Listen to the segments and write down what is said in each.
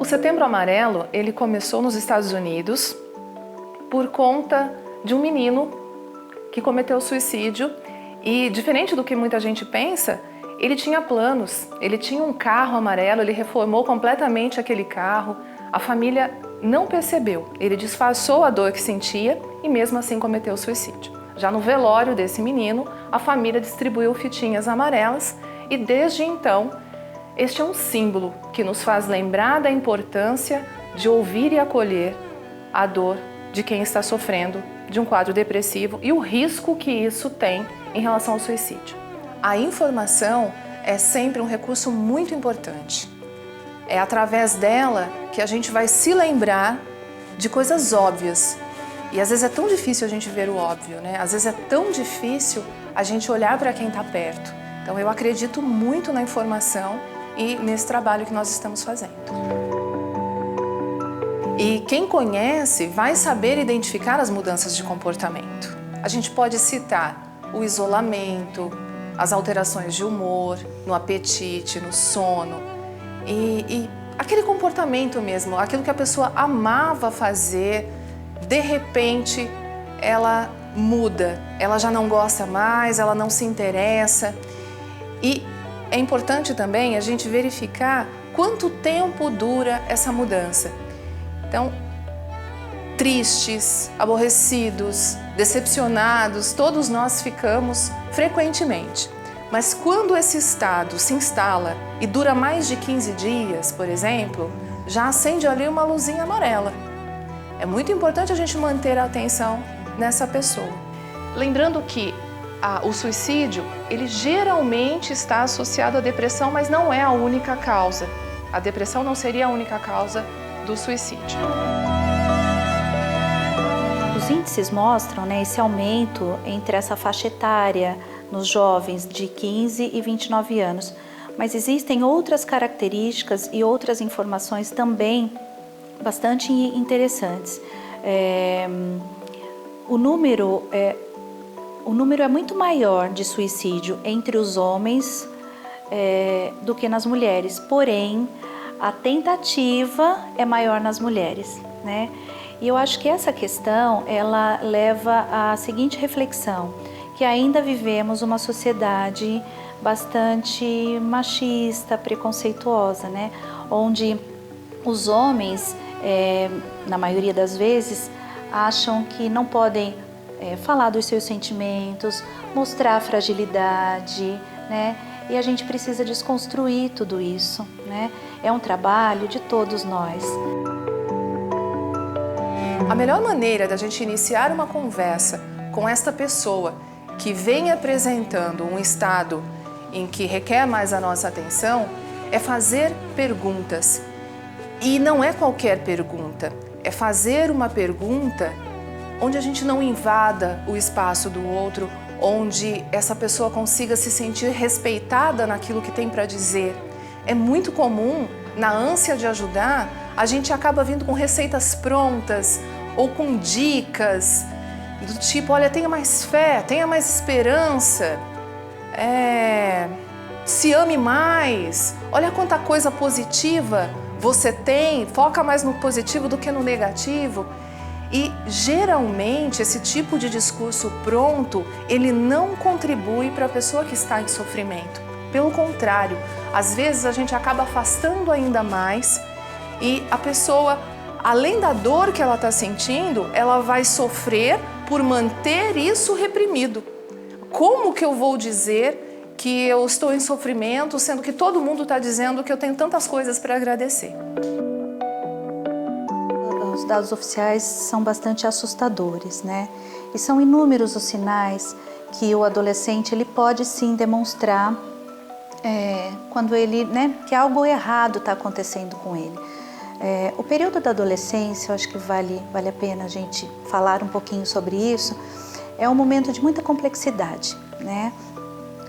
O Setembro Amarelo, ele começou nos Estados Unidos por conta de um menino que cometeu suicídio e, diferente do que muita gente pensa, ele tinha planos, ele tinha um carro amarelo, ele reformou completamente aquele carro, a família não percebeu, ele disfarçou a dor que sentia e mesmo assim cometeu suicídio. Já no velório desse menino, a família distribuiu fitinhas amarelas e desde então, este é um símbolo que nos faz lembrar da importância de ouvir e acolher a dor de quem está sofrendo de um quadro depressivo e o risco que isso tem em relação ao suicídio. A informação é sempre um recurso muito importante. É através dela que a gente vai se lembrar de coisas óbvias. E às vezes é tão difícil a gente ver o óbvio, né? Às vezes é tão difícil a gente olhar para quem está perto. Então eu acredito muito na informação e nesse trabalho que nós estamos fazendo. E quem conhece vai saber identificar as mudanças de comportamento. A gente pode citar o isolamento, as alterações de humor, no apetite, no sono e aquele comportamento mesmo, aquilo que a pessoa amava fazer, de repente ela muda, ela já não gosta mais, ela não se interessa. E é importante também a gente verificar quanto tempo dura essa mudança. Então, tristes, aborrecidos, decepcionados, todos nós ficamos frequentemente. Mas quando esse estado se instala e dura mais de 15 dias, por exemplo, já acende ali uma luzinha amarela. É muito importante a gente manter a atenção nessa pessoa. Lembrando que o suicídio, ele geralmente está associado à depressão, mas não é a única causa. A depressão não seria a única causa do suicídio. Os índices mostram, esse aumento entre essa faixa etária nos jovens de 15 e 29 anos, mas existem outras características e outras informações também bastante interessantes. O número é muito maior de suicídio entre os homens do que nas mulheres, porém a tentativa é maior nas mulheres, né? E eu acho que essa questão, ela leva à seguinte reflexão, que ainda vivemos uma sociedade bastante machista, preconceituosa, né? Onde os homens, na maioria das vezes, acham que não podem falar dos seus sentimentos, mostrar fragilidade, né? E a gente precisa desconstruir tudo isso, né? É um trabalho de todos nós. A melhor maneira da gente iniciar uma conversa com esta pessoa que vem apresentando um estado em que requer mais a nossa atenção é fazer perguntas. E não é qualquer pergunta, é fazer uma pergunta onde a gente não invada o espaço do outro, onde essa pessoa consiga se sentir respeitada naquilo que tem para dizer. É muito comum, na ânsia de ajudar, a gente acaba vindo com receitas prontas ou com dicas do tipo, olha, tenha mais fé, tenha mais esperança, se ame mais, olha quanta coisa positiva você tem, foca mais no positivo do que no negativo. E geralmente esse tipo de discurso pronto, ele não contribui para a pessoa que está em sofrimento. Pelo contrário, às vezes a gente acaba afastando ainda mais e a pessoa, além da dor que ela está sentindo, ela vai sofrer por manter isso reprimido. Como que eu vou dizer que eu estou em sofrimento, sendo que todo mundo está dizendo que eu tenho tantas coisas para agradecer? Os dados oficiais são bastante assustadores, né? E são inúmeros os sinais que o adolescente ele pode sim demonstrar quando ele, que algo errado está acontecendo com ele. O período da adolescência, eu acho que vale a pena a gente falar um pouquinho sobre isso, é um momento de muita complexidade, né?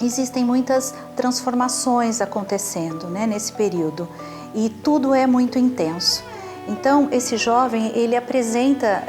Existem muitas transformações acontecendo, nesse período e tudo é muito intenso. Então, esse jovem, ele apresenta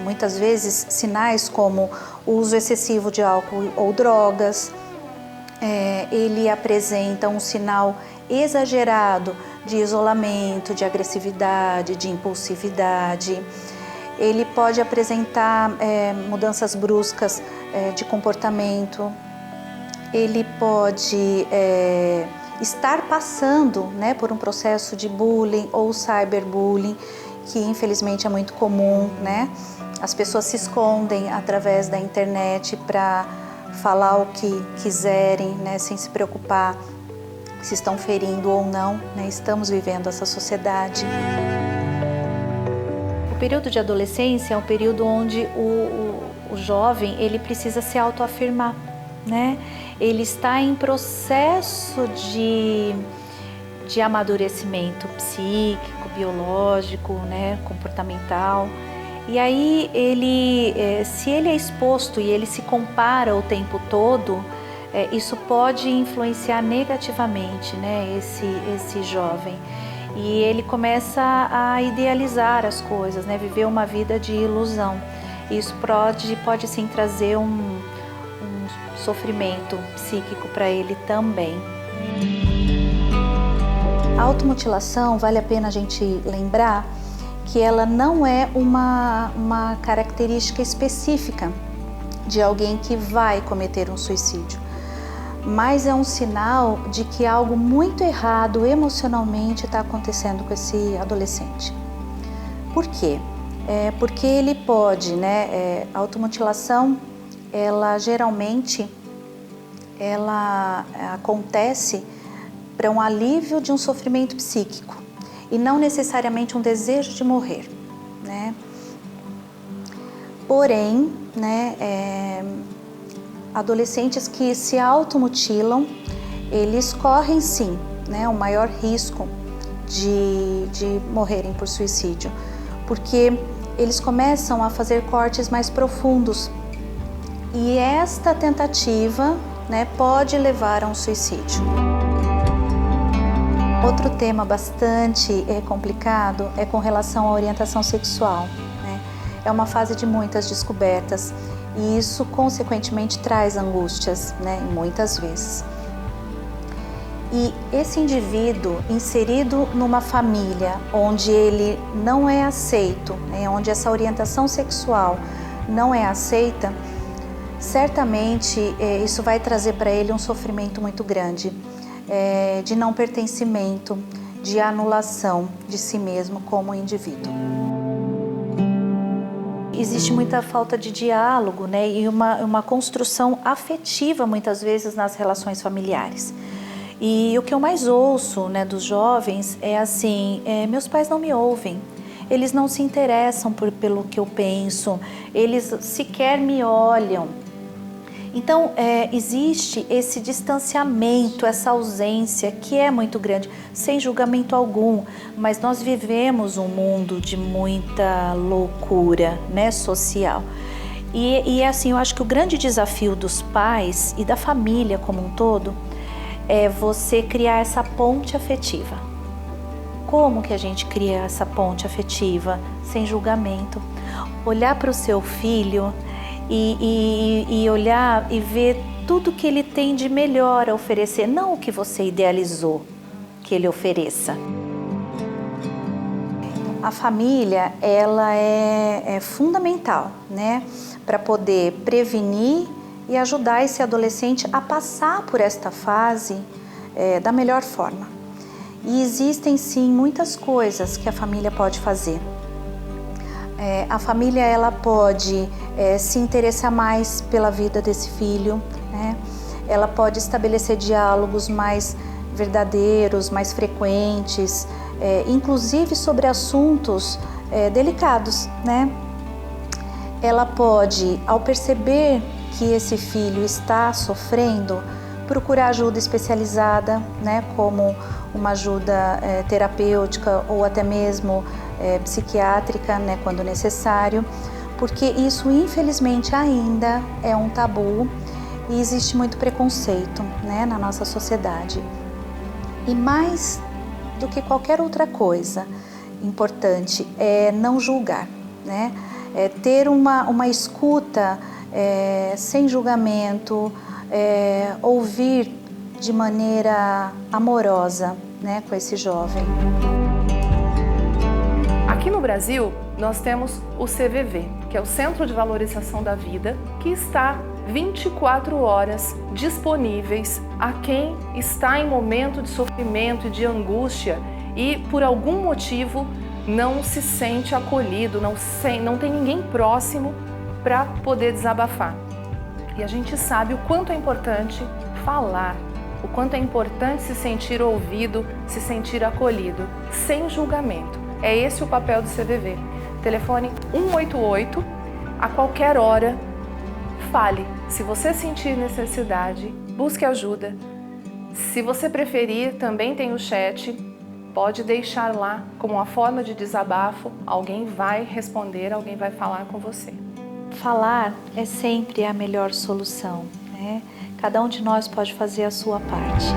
muitas vezes sinais como o uso excessivo de álcool ou drogas, ele apresenta um sinal exagerado de isolamento, de agressividade, de impulsividade. Ele pode apresentar mudanças bruscas de comportamento. Ele pode estar passando, né, por um processo de bullying ou cyberbullying, que infelizmente é muito comum, né? As pessoas se escondem através da internet para falar o que quiserem, né, sem se preocupar se estão ferindo ou não, né? Estamos vivendo essa sociedade. O período de adolescência é um período onde o jovem ele precisa se autoafirmar, né? Ele está em processo de amadurecimento psíquico, biológico, né, comportamental. E aí se ele é exposto e ele se compara o tempo todo, isso pode influenciar negativamente, né, esse jovem. E ele começa a idealizar as coisas, né, viver uma vida de ilusão. Isso pode sim trazer um sofrimento psíquico para ele também. A automutilação, vale a pena a gente lembrar que ela não é uma característica específica de alguém que vai cometer um suicídio, mas é um sinal de que algo muito errado emocionalmente está acontecendo com esse adolescente. Por quê? Porque ele pode, né, a automutilação, ela geralmente acontece para um alívio de um sofrimento psíquico e não necessariamente um desejo de morrer, né? Porém, né, adolescentes que se automutilam, eles correm sim, né, o maior risco de morrerem por suicídio, porque eles começam a fazer cortes mais profundos e esta tentativa, né, pode levar a um suicídio. Outro tema bastante complicado é com relação à orientação sexual, né? É uma fase de muitas descobertas e isso consequentemente traz angústias, né, muitas vezes. E esse indivíduo inserido numa família onde ele não é aceito, né, onde essa orientação sexual não é aceita, certamente isso vai trazer para ele um sofrimento muito grande, de não pertencimento, de anulação de si mesmo como indivíduo. Existe muita falta de diálogo, né, e uma construção afetiva muitas vezes nas relações familiares. E o que eu mais ouço, né, dos jovens é assim, meus pais não me ouvem, eles não se interessam pelo que eu penso, eles sequer me olham. Então, existe esse distanciamento, essa ausência que é muito grande, sem julgamento algum, mas nós vivemos um mundo de muita loucura, né, social. E assim, eu acho que o grande desafio dos pais e da família como um todo é você criar essa ponte afetiva. Como que a gente cria essa ponte afetiva? Sem julgamento. Olhar para o seu filho e olhar e ver tudo que ele tem de melhor a oferecer, não o que você idealizou que ele ofereça. A família, ela é fundamental, né, para poder prevenir e ajudar esse adolescente a passar por esta fase da melhor forma. E existem sim muitas coisas que a família pode fazer. A família ela pode se interessar mais pela vida desse filho, né? Ela pode estabelecer diálogos mais verdadeiros, mais frequentes, inclusive sobre assuntos delicados, né? Ela pode, ao perceber que esse filho está sofrendo, procurar ajuda especializada, né? Como uma ajuda terapêutica ou até mesmo psiquiátrica, né, quando necessário, porque isso infelizmente ainda é um tabu e existe muito preconceito, né, na nossa sociedade. E mais do que qualquer outra coisa importante é não julgar, né, ter uma escuta sem julgamento, ouvir de maneira amorosa, né, com esse jovem. Aqui no Brasil, nós temos o CVV, que é o Centro de Valorização da Vida, que está 24 horas disponíveis a quem está em momento de sofrimento e de angústia e por algum motivo não se sente acolhido, não tem ninguém próximo para poder desabafar. E a gente sabe o quanto é importante falar, o quanto é importante se sentir ouvido, se sentir acolhido, sem julgamento. É esse o papel do CVV. Telefone 188, a qualquer hora, fale. Se você sentir necessidade, busque ajuda. Se você preferir, também tem o chat, pode deixar lá como uma forma de desabafo, alguém vai responder, alguém vai falar com você. Falar é sempre a melhor solução, né? Cada um de nós pode fazer a sua parte.